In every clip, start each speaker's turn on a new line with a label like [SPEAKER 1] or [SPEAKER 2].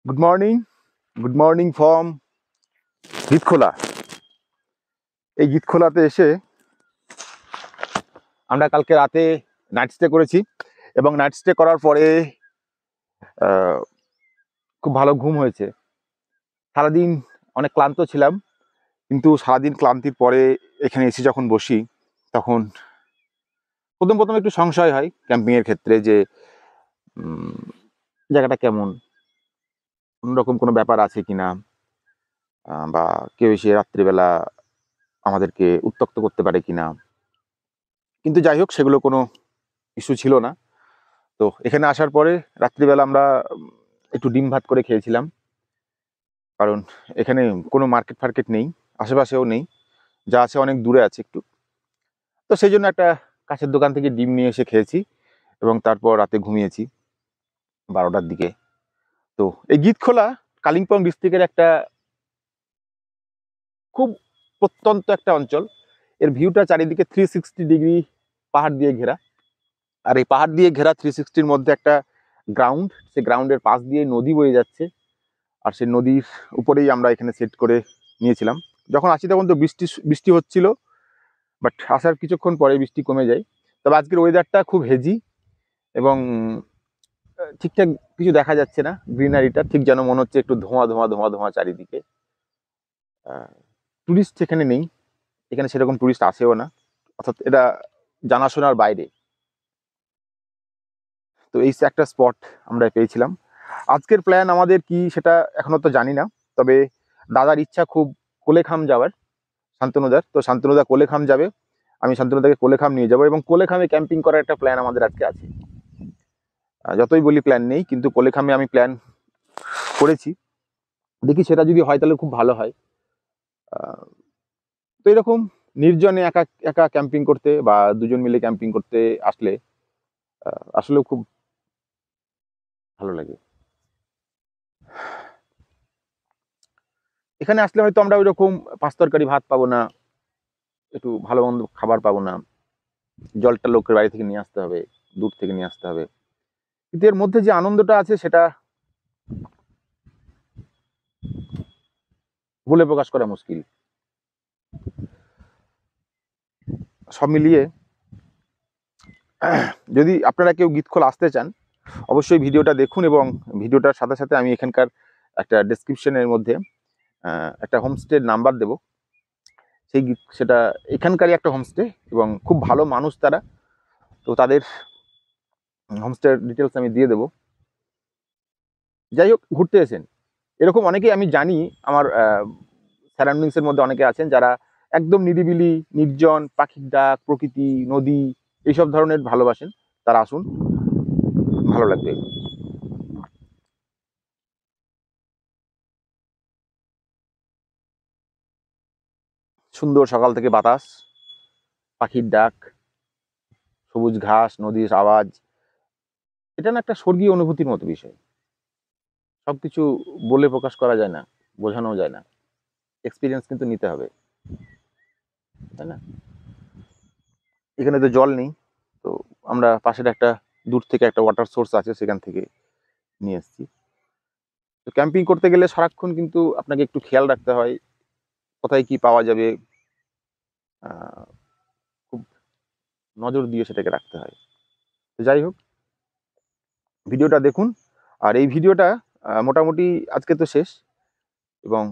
[SPEAKER 1] Good morning from গীতখোলা। এই গীতখোলাতে এসে আমরা কালকে রাতে নাইট স্টে করেছি এবং নাইট স্টে করার পরে আহ, খুব ভালো ঘুম হয়েছে। সারাদিন অনেক ক্লান্ত ছিলাম, কিন্তু সারাদিন ক্লান্তির পরে এখানে এসে যখন বসি তখন প্রথম প্রথম একটু সংশয় হয় ক্যাম্পিংয়ের ক্ষেত্রে যে উম, জায়গাটা কেমন, অন্যরকম কোনো ব্যাপার আছে কিনা, বা কেউ এসে রাত্রিবেলা আমাদেরকে উত্ত্যক্ত করতে পারে কিনা। কিন্তু যাই হোক, সেগুলো কোনো ইস্যু ছিল না। তো এখানে আসার পরে রাত্রিবেলা আমরা একটু ডিম ভাত করে খেয়েছিলাম, কারণ এখানে কোনো মার্কেট ফার্কেট নেই, আশেপাশেও নেই, যা আছে অনেক দূরে আছে একটু। তো সেই জন্য একটা কাছের দোকান থেকে ডিম নিয়ে এসে খেয়েছি এবং তারপর রাতে ঘুমিয়েছি 12টার দিকে। তো এই গীতখোলা কালিম্পং ডিস্ট্রিক্টের একটা খুব প্রত্যন্ত একটা অঞ্চল। এর ভিউটা চারিদিকে 360 ডিগ্রি পাহাড় দিয়ে ঘেরা। আর এই পাহাড় দিয়ে ঘেরা 360-র মধ্যে একটা গ্রাউন্ড, সেই গ্রাউন্ডের পাশ দিয়ে নদী বয়ে যাচ্ছে। আর সেই নদীর উপরেই আমরা এখানে সেট করে নিয়েছিলাম। যখন আসি তখন তো বৃষ্টি বৃষ্টি হচ্ছিল, বাট আসার কিছুক্ষণ পরে বৃষ্টি কমে যায়। তবে আজকের ওয়েদারটা খুব হেজি এবং ঠিকঠাক কিছু দেখা যাচ্ছে না। গ্রিনারিটা ঠিক যেন মনে হচ্ছে একটু ধোঁয়া ধোঁয়া ধোঁয়া ধোঁয়া চারিদিকে। টুরিস্ট এখানে নেই, এখানে সেরকম টুরিস্ট আসেও না, অর্থাৎ এটা জানাশোনার বাইরে। তো এই একটা স্পট আমরা পেয়েছিলাম। আজকের প্ল্যান আমাদের কি সেটা এখনো তো জানি না, তবে দাদার ইচ্ছা খুব কোলেখাম যাওয়ার, শান্তনুদার। তো শান্তনুদা কোলেখাম যাবে, আমি শান্তনুদাকে কোলেখাম নিয়ে যাবো এবং কোলেখামে ক্যাম্পিং করার একটা প্ল্যান আমাদের আজকে আছে। যতই বলি প্ল্যান নেই, কিন্তু কোলেখামে আমি প্ল্যান করেছি। দেখি সেটা যদি হয় তাহলে খুব ভালো হয়। তো এরকম নির্জনে একা একা ক্যাম্পিং করতে বা দুজন মিলে ক্যাম্পিং করতে আসলে আসলেও খুব ভালো লাগে। এখানে আসলে হয়তো আমরা ওই রকম পাঁচ তরকারি ভাত পাবো না, একটু ভালো মন্দ খাবার পাবো না, জলটা লোকের বাড়ি থেকে নিয়ে আসতে হবে, দূর থেকে নিয়ে আসতে হবে। কিন্তু এর মধ্যে যে আনন্দটা আছে সেটা বলে প্রকাশ করা মুশকিল। সব মিলিয়ে যদি আপনারা কেউ গীতখোল আসতে চান, অবশ্যই ভিডিওটা দেখুন এবং ভিডিওটার সাথে সাথে আমি এখানকার একটা ডেসক্রিপশনের মধ্যে একটা হোমস্টের নাম্বার দেব। সেটা এখানকারই একটা হোমস্টে এবং খুব ভালো মানুষ তারা। তো তাদের হোমস্টের ডিটেলস আমি দিয়ে দেবো। যাই হোক, ঘুরতে এসেন এরকম অনেকেই আমি জানি, আমার সারাউন্ডিংসের মধ্যে অনেকে আছেন যারা একদম নিরিবিলি, নির্জন, পাখির ডাক, প্রকৃতি, নদী এইসব ধরনের ভালোবাসেন। তারা আসুন, ভালো লাগবে। সুন্দর সকাল থেকে বাতাস, পাখির ডাক, সবুজ ঘাস, নদীর আওয়াজ, এটা না একটা স্বর্গীয় অনুভূতির মতো বিষয়। সবকিছু বলে প্রকাশ করা যায় না, বোঝানো যায় না, এক্সপিরিয়েন্স কিন্তু নিতে হবে, তাই না? এখানে তো জল নেই, তো আমরা পাশের একটা দূর থেকে একটা ওয়াটার সোর্স আছে, সেখান থেকে নিয়ে এসেছি। তো ক্যাম্পিং করতে গেলে সারাক্ষণ কিন্তু আপনাকে একটু খেয়াল রাখতে হয় কোথায় কি পাওয়া যাবে। খুব নজর দিয়ে সেটাকে রাখতে হয়। তো যাই হোক, ভিডিওটা দেখুন। আর এই ভিডিওটা মোটামুটি আজকে তো শেষ, এবং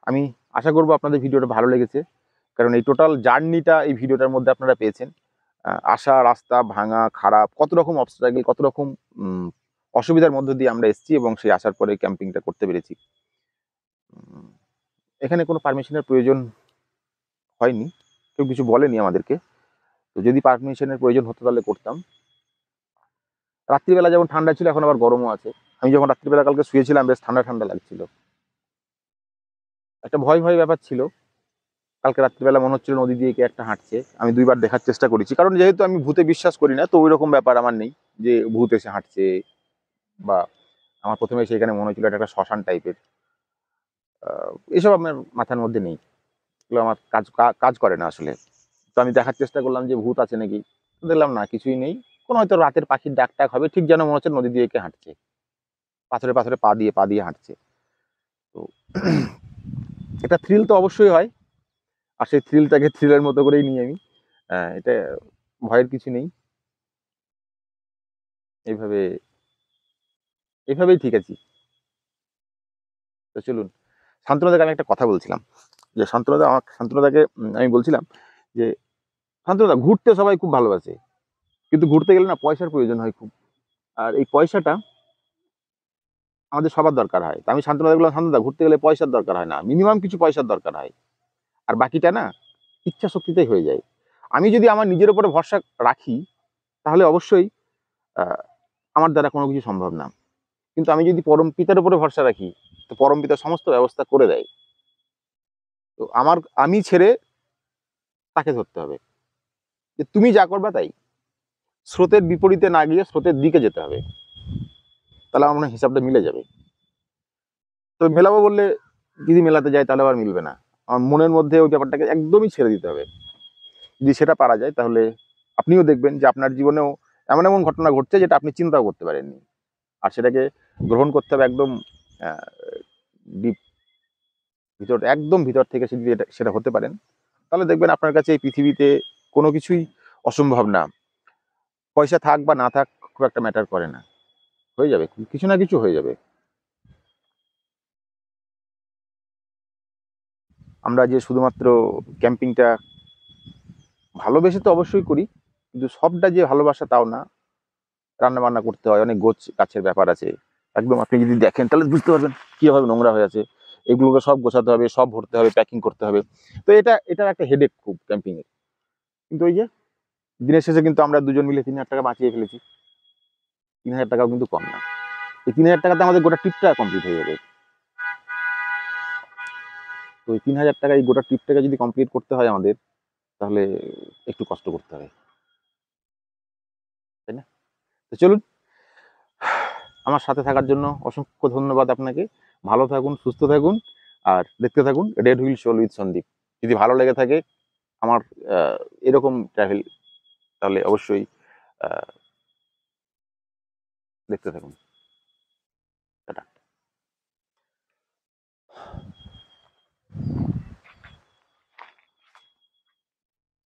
[SPEAKER 1] আমি আশা করব আপনাদের ভিডিওটা ভালো লেগেছে, কারণ এই টোটাল জার্নিটা এই ভিডিওটার মধ্যে আপনারা পেয়েছেন। আসা রাস্তা ভাঙা খারাপ, কত রকম অবস্ট্রাগল, কত রকম অসুবিধার মধ্য দিয়ে আমরা এসেছি এবং সেই আসার পরে ক্যাম্পিংটা করতে পেরেছি। এখানে কোনো পারমিশনের প্রয়োজন হয়নি, কেউ কিছু বলেনি আমাদেরকে। তো যদি পারমিশনের প্রয়োজন হতো তাহলে করতাম। রাত্রিবেলা যেমন ঠান্ডা ছিল, এখন আবার গরমও আছে। আমি যখন রাত্রিবেলা কালকে শুয়েছিলাম বেশ ঠান্ডা ঠান্ডা লাগছিল। একটা ভয় ভয় ব্যাপার ছিল। কালকে রাত্রিবেলা মনে হচ্ছিল নদী দিয়ে কে একটা হাঁটছে। আমি দুইবার দেখার চেষ্টা করেছি, কারণ যেহেতু আমি ভূতে বিশ্বাস করি না, তো ওই রকম ব্যাপার আমার নেই যে ভূত এসে হাঁটছে। বা আমার প্রথমে সেখানে মনে হচ্ছিল এটা একটা শ্মশান টাইপের। এসব আমার মাথার মধ্যে নেই, এগুলো আমার কাজ করে না আসলে। তো আমি দেখার চেষ্টা করলাম যে ভূত আছে নাকি, দেখলাম না, কিছুই নেই। কোনো হয়তো রাতের পাখির ডাক টাক হবে, ঠিক যেন মনে হচ্ছে নদী দিয়ে কে হাঁটছে। পাথরে পাথরে পা দিয়ে হাঁটছে। তো এটা থ্রিল তো অবশ্যই হয়, আর সেই থ্রিলটাকে থ্রিলের মতো করেই নিই আমি। এটা ভয়ের কিছু নেই। এইভাবে এভাবেই ঠিক আছি। তো চলুন, শান্তনুদাকে আমি একটা কথা বলছিলাম, যে শান্তনুদাকে আমি বলছিলাম যে, শান্তনুদা, ঘুরতে সবাই খুব ভালোবাসে, কিন্তু ঘুরতে গেলে না পয়সার প্রয়োজন হয় খুব। আর এই পয়সাটা আমাদের সবার দরকার হয়। তো আমি শান্তনুদাকে বললাম, শান্তনুদা, ঘুরতে গেলে পয়সার দরকার হয় না, মিনিমাম কিছু পয়সার দরকার হয়। আর বাকিটা না ইচ্ছা শক্তিতেই হয়ে যায়। আমি যদি আমার নিজের উপরে ভরসা রাখি, তাহলে অবশ্যই আহ, আমার দ্বারা কোনো কিছু সম্ভব না। কিন্তু আমি যদি পরম পিতার উপরে ভরসা রাখি, তো পরম পিতা সমস্ত ব্যবস্থা করে দেয়। তো আমি ছেড়ে তাকে ধরতে হবে, যে তুমি যা করবা তাই। স্রোতের বিপরীতে না গিয়ে স্রোতের দিকে যেতে হবে, তাহলে আমার মনে হয় হিসাবটা মিলে যাবে। তো মেলাবো বললে যদি মেলাতে যায়, তাহলে আবার মিলবে না। আমার মনের মধ্যে ওই ব্যাপারটাকে একদমই ছেড়ে দিতে হবে। যদি সেটা পারা যায়, তাহলে আপনিও দেখবেন যে আপনার জীবনেও এমন এমন ঘটনা ঘটছে যেটা আপনি চিন্তাও করতে পারেননি। আর সেটাকে গ্রহণ করতে হবে একদম ডিপ, একদম ভিতর থেকে। যদি সেটা হতে পারেন, তাহলে দেখবেন আপনার কাছে এই পৃথিবীতে কোনো কিছুই অসম্ভব না। পয়সা থাক বা না থাক, খুব একটা ম্যাটার করে না, হয়ে যাবে, কিছু না কিছু হয়ে যাবে। আমরা যে শুধুমাত্র ক্যাম্পিংটা ভালোবেসে তো অবশ্যই করি, কিন্তু সবটা যে ভালোবাসা তাও না। রান্না বান্না করতে হয়, অনেক গাছের ব্যাপার আছে। একদম আপনি যদি দেখেন তাহলে বুঝতে পারবেন কিভাবে নোংরা হয়ে আছে। এগুলোকে সব গোছাতে হবে, সব ভরতে হবে, প্যাকিং করতে হবে। তো এটার একটা হেডেক খুব ক্যাম্পিং এর। কিন্তু ওই যে দিনের শেষে কিন্তু আমরা দুজন মিলে 3,000 টাকা বাঁচিয়ে ফেলেছি। 3,000 টাকাও কিন্তু কম না। এই 3,000 টাকাতে আমাদের গোটা ট্রিপটা কমপ্লিট হয়ে যাবে। তো ওই 3,000 টাকা এই গোটা ট্রিপটাকে যদি কমপ্লিট করতে হয় আমাদের, তাহলে একটু কষ্ট করতে হবে, তাই না? তো চলুন, আমার সাথে থাকার জন্য অসংখ্য ধন্যবাদ আপনাকে। ভালো থাকুন, সুস্থ থাকুন, আর দেখতে থাকুন রেড হুইল শোল উইথ সন্দীপ। যদি ভালো লেগে থাকে আমার এরকম ট্রাভেল, তাহলে অবশ্যই দেখতে থাকুন।